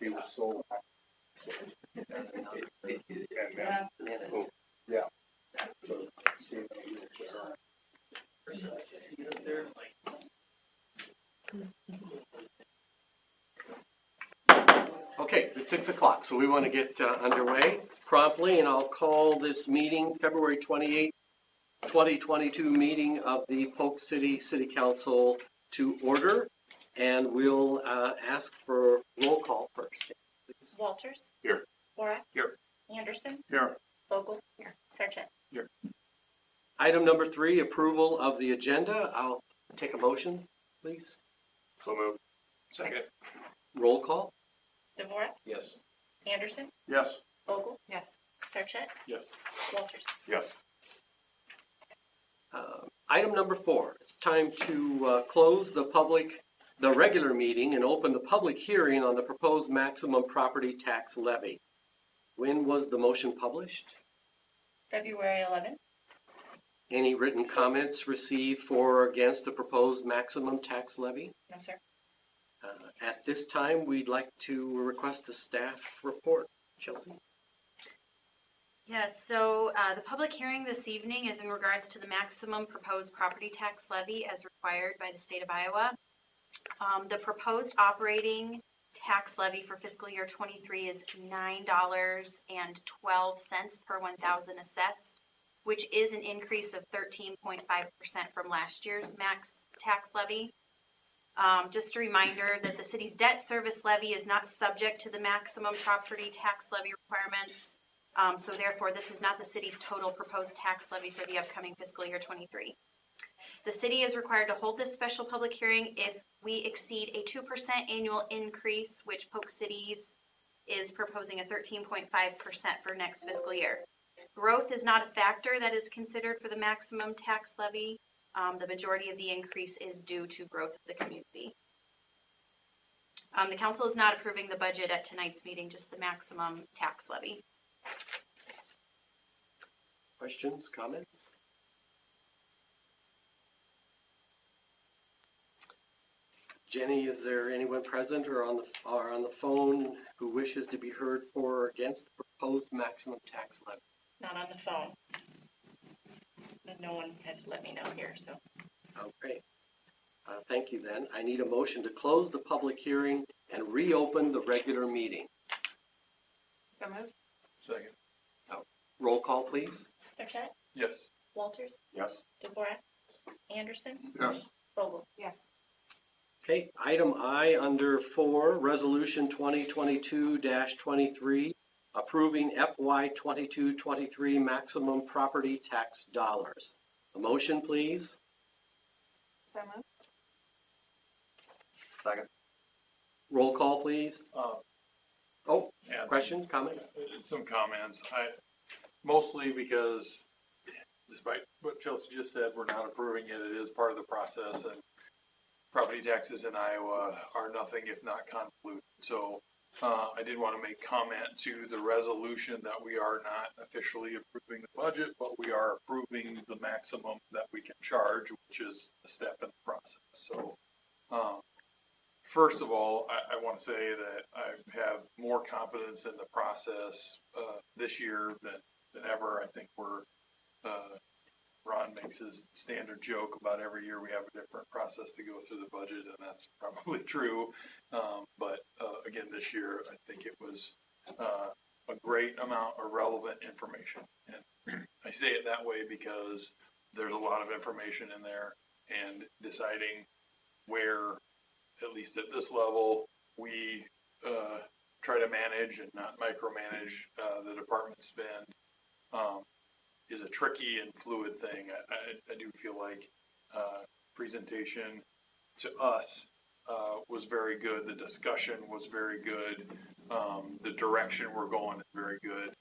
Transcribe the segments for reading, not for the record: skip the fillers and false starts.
He was so. Yeah. Okay, it's 6 o'clock, so we want to get underway promptly, and I'll call this meeting, February 28th, 2022 meeting of the Polk City City Council to order, and we'll ask for roll call first. Please. Walters. Here. Borak. Here. Anderson. Here. Vogel. Here. Sarchet. Here. Item number 3, approval of the agenda. I'll take a motion, please. So moved. Second. Roll call. Dvorak. Yes. Anderson. Yes. Vogel. Yes. Sarchet. Yes. Walters. Yes. Item number 4, it's time to close the regular meeting and open the public hearing on the proposed maximum property tax levy. When was the motion published? February 11th. Any written comments received for or against the proposed maximum tax levy? No, sir. At this time, we'd like to request a staff report. Chelsea? Yes, so the public hearing this evening is in regards to the maximum proposed property tax levy as required by the state of Iowa. The proposed operating tax levy for fiscal year 23 is $9.12 per 1,000 assessed, which is an increase of 13.5% from last year's max tax levy. Just a reminder that the city's debt service levy is not subject to the maximum property tax levy requirements. So therefore, this is not the city's total proposed tax levy for the upcoming fiscal year 23. The city is required to hold this special public hearing if we exceed a 2% annual increase, which Polk City's is proposing a 13.5% for next fiscal year. Growth is not a factor that is considered for the maximum tax levy. The majority of the increase is due to growth of the community. The council is not approving the budget at tonight's meeting, just the maximum tax levy. Questions, comments? Jenny, is there anyone present or on the phone who wishes to be heard for or against the proposed maximum tax levy? Not on the phone. And no one has let me know here, so. Okay. Thank you then. I need a motion to close the public hearing and reopen the regular meeting. So moved. Second. Roll call, please. Sarchet. Yes. Walters. Yes. Dvorak. Anderson. Yes. Vogel. Yes. Okay, item I under 4, Resolution 2022-23, approving FY 22-23 maximum property tax dollars. A motion, please. So moved. Second. Roll call, please. Oh, Yeah, question, comment? some comments. Mostly because, despite what Chelsea just said, we're not approving it. It is part of the process, and property taxes in Iowa are nothing if not convoluted. So I did want to make comment to the resolution that we are not officially approving the budget, but we are approving the maximum that we can charge, which is a step in the process. So first of all, I want to say that I have more confidence in the process this year than ever. I think Ron makes his standard joke about every year we have a different process to go through the budget, and that's probably true. But again, this year, I think it was a great amount of relevant information. And I say it that way because there's a lot of information in there, and deciding where, at least at this level, we try to manage and not micromanage the department spend is a tricky and fluid thing. I do feel like presentation to us was very good. The discussion was very good. The direction we're going is very good.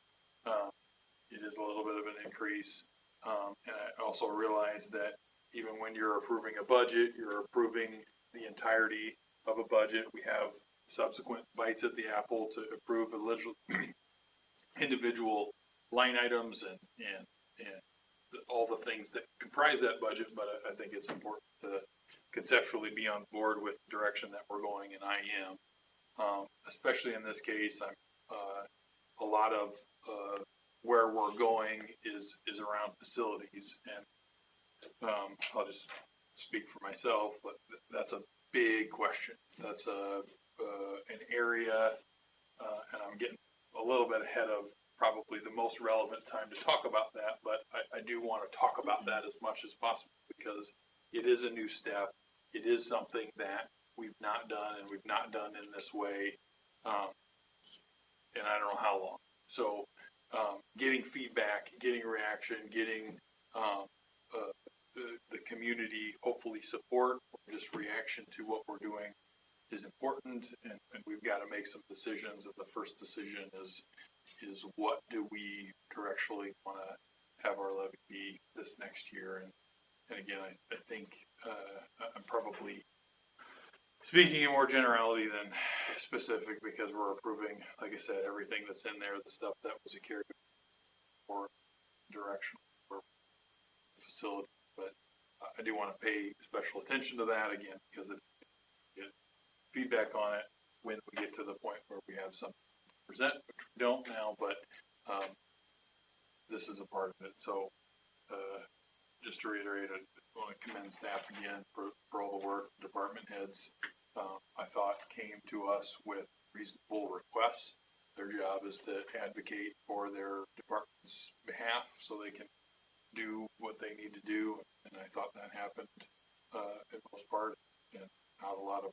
It is a little bit of an increase. And I also realize that even when you're approving a budget, you're approving the entirety of a budget. We have subsequent bites at the apple to approve individual line items and all the things that comprise that budget, but I think it's important to conceptually be on board with the direction that we're going, and I am. Especially in this case, a lot of where we're going is around facilities, and I'll just speak for myself, but that's a big question. That's an area, and I'm getting a little bit ahead of probably the most relevant time to talk about that, but I do want to talk about that as much as possible because it is a new step. It is something that we've not done, and we've not done in this way, and I don't know how long. So getting feedback, getting reaction, getting the community hopefully support or just reaction to what we're doing is important, and we've got to make some decisions. And the first decision is what do we directionally want to have our levy be this next year? And again, I think I'm probably speaking in more generality than specific because we're approving, like I said, everything that's in there, the stuff that was a carry for direction for facility. But I do want to pay special attention to that again because it get feedback on it when we get to the point where we have something to present, which we don't now, but this is a part of it. So just to reiterate, I want to commend staff again for all the work. Department heads, I thought, came to us with reasonable requests. Their job is to advocate for their department's behalf so they can do what they need to do, and I thought that happened in most part, and not a lot of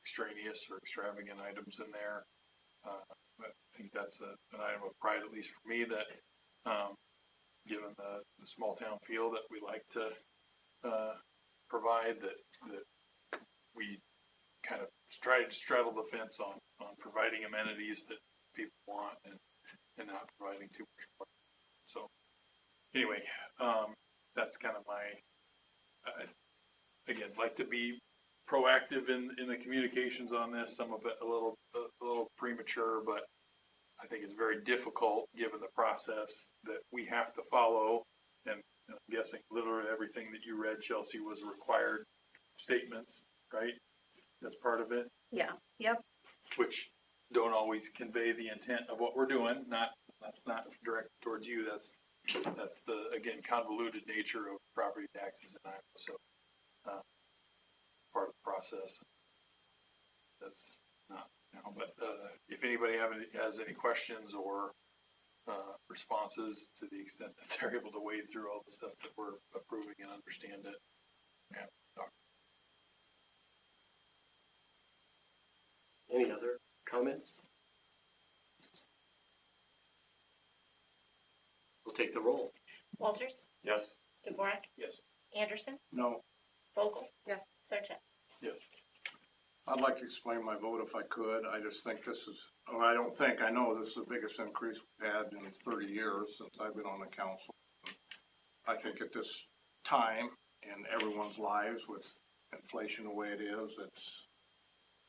extraneous or extravagant items in there. I think that's an item of pride, at least for me, that given the small town feel that we like to provide, that we kind of try to straddle the fence on providing amenities that people want and not providing too much. So anyway, that's kind of my, again, like to be proactive in the communications on this. Some of it a little premature, but I think it's very difficult given the process that we have to follow. And I'm guessing literally everything that you read, Chelsea, was required statements, right? That's part of it. Yeah. Yep. Which don't always convey the intent of what we're doing. That's not directed towards you. That's the, again, convoluted nature of property taxes in Iowa. So part of the process. That's not, but if anybody has any questions or responses to the extent that they're able to wade through all the stuff that we're approving and understand it, yeah. Any other comments? We'll take the roll. Walters, Yes. Dvorak, Yes. Anderson, No. Vogel. Yes. Sarchet. Yes. I'd like to explain my vote if I could. I just think this is, or I don't think, I know this is the biggest increase we've had in 30 years since I've been on the council. I think at this time in everyone's lives with inflation the way it is,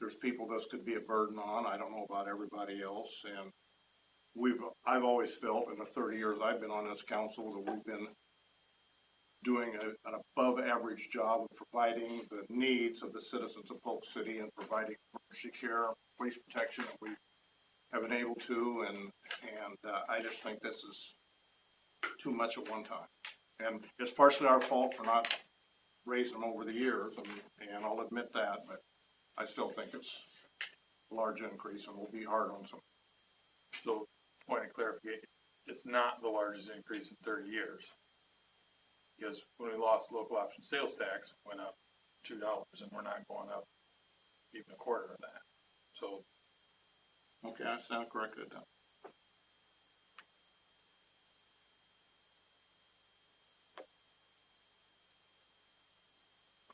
there's people this could be a burden on. I don't know about everybody else. And I've always felt in the 30 years I've been on this council that we've been doing an above average job of providing the needs of the citizens of Polk City and providing emergency care, police protection that we have been able to. And I just think this is too much at one time. And it's partially our fault for not raising them over the years. And I'll admit that, but I still think it's a large increase and we'll be hard on some. So, point of clarification, it's not the largest increase in 30 years. Because when we lost local option sales tax, it went up $2, and we're not going up even a quarter of that. So, Okay, I stand corrected then.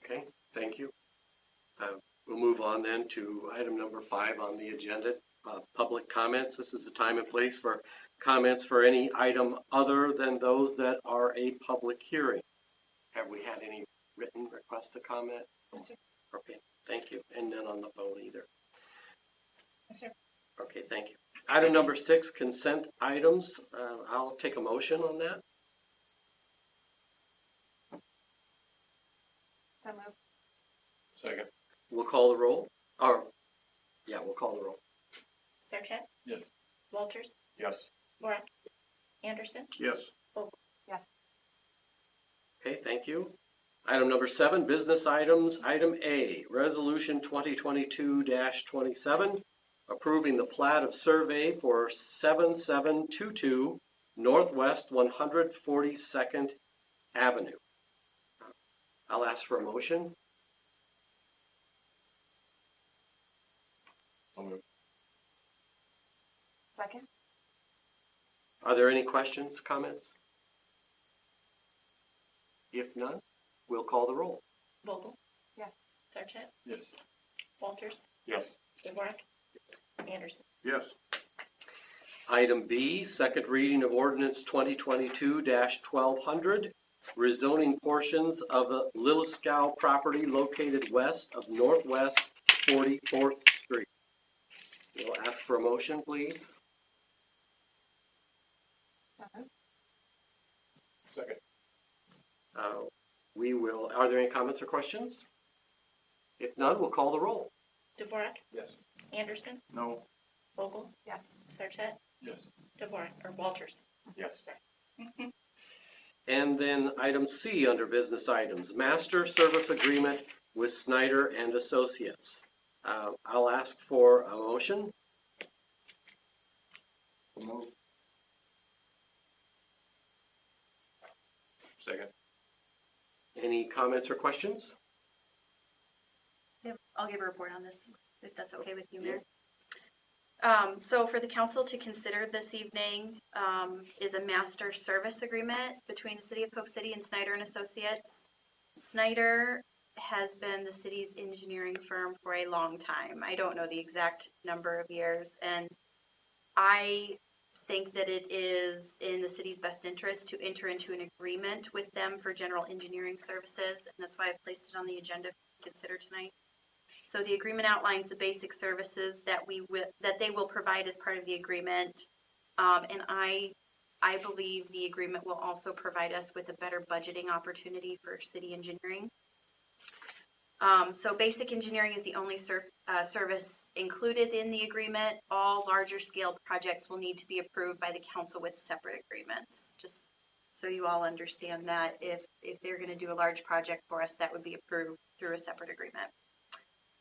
Okay, thank you. We'll move on then to item number 5 on the agenda, public comments. This is the time and place for comments for any item other than those that are a public hearing. Have we had any written requests to comment? Yes, sir. Okay, thank you. And none on the phone either. Yes, sir. Okay, thank you. Item number 6, consent items. I'll take a motion on that. So moved. We'll call the roll, we'll call the roll. Sarchet? Yes. Walters? Yes. Dvorak? Anderson? Yes. Okay, thank you. Item number 7, business items. Item A, Resolution 2022-27, approving the plat of survey for 7722 Northwest 142nd Avenue. I'll ask for a motion. Second. Are there any questions, comments? If none, we'll call the roll. Vogel? Yes. Sarchet? Yes. Walters? Yes. Dvorak? Anderson? Yes. Item B, second reading of ordinance 2022-1200, rezoning portions of the Liliscow property located west of Northwest 44th Street. We'll ask for a motion, please. Second. Are there any comments or questions? If none, we'll call the roll. Dvorak? Yes. Anderson? No. Vogel? Yes. Sarchet? Yes. Dvorak, or Walters? Yes. And then item C under business items, master service agreement with Snyder and Associates. I'll ask for a motion. Second. Any comments or questions? I'll give a report on this, if that's okay with you, Mayor. So for the council to consider this evening, is a master service agreement between the city of Polk City and Snyder and Associates. Snyder has been the city's engineering firm for a long time. I don't know the exact number of years, and I think that it is in the city's best interest to enter into an agreement with them for general engineering services, and that's why I placed it on the agenda to consider tonight. So the agreement outlines the basic services that they will provide as part of the agreement, and I believe the agreement will also provide us with a better budgeting opportunity for city engineering. So basic engineering is the only service included in the agreement. All larger scale projects will need to be approved by the council with separate agreements. Just so you all understand that if they're going to do a large project for us, that would be approved through a separate agreement.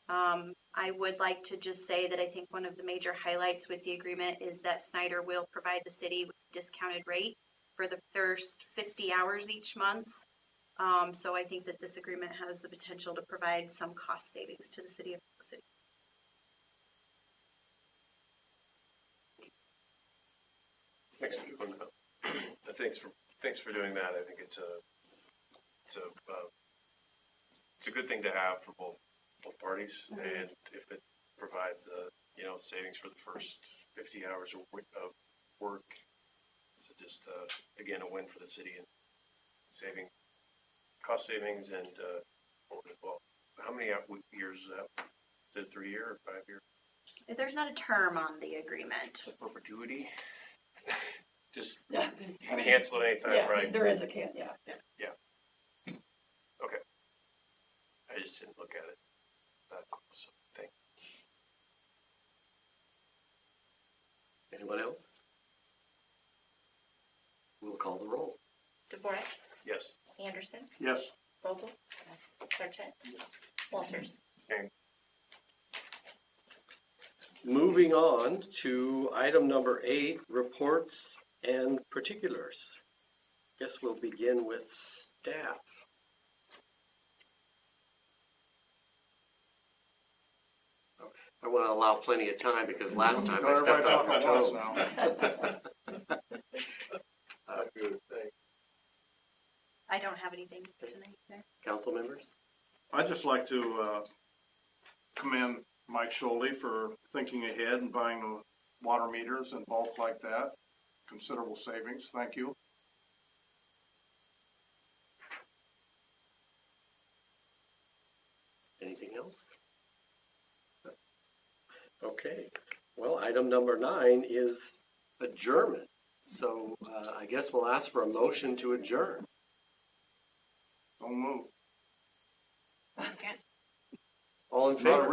I would like to just say that I think one of the major highlights with the agreement is that Snyder will provide the city with a discounted rate for the first 50 hours each month. So I think that this agreement has the potential to provide some cost savings to the city of Polk City. Thanks for doing that. I think it's a good thing to have for both parties, and if it provides savings for the first 50 hours of work, it's just again a win for the city and cost savings and well, how many years is that? Is it 3 year or 5 year? There's not a term on the agreement. It's a perpetuity. Just cancel it anytime, right? There is a yeah. Okay. I just didn't look at it that close. So thank you. Anyone else? We'll call the roll. Dvorak? Yes. Anderson? Yes. Vogel? Yes. Sarchet? Walters? Same. Moving on to item number 8, reports and particulars. Guess we'll begin with staff. I want to allow plenty of time because last time I stepped on your toes. Good, thanks. I don't have anything tonight, Mayor. Council members? I'd just like to commend Mike Schulte for thinking ahead and buying the water meters in bulk like that. Considerable savings. Thank you. Anything else? Okay. Well, item number 9 is adjournment. So I guess we'll ask for a motion to adjourn. Don't move. All All in Not a favor?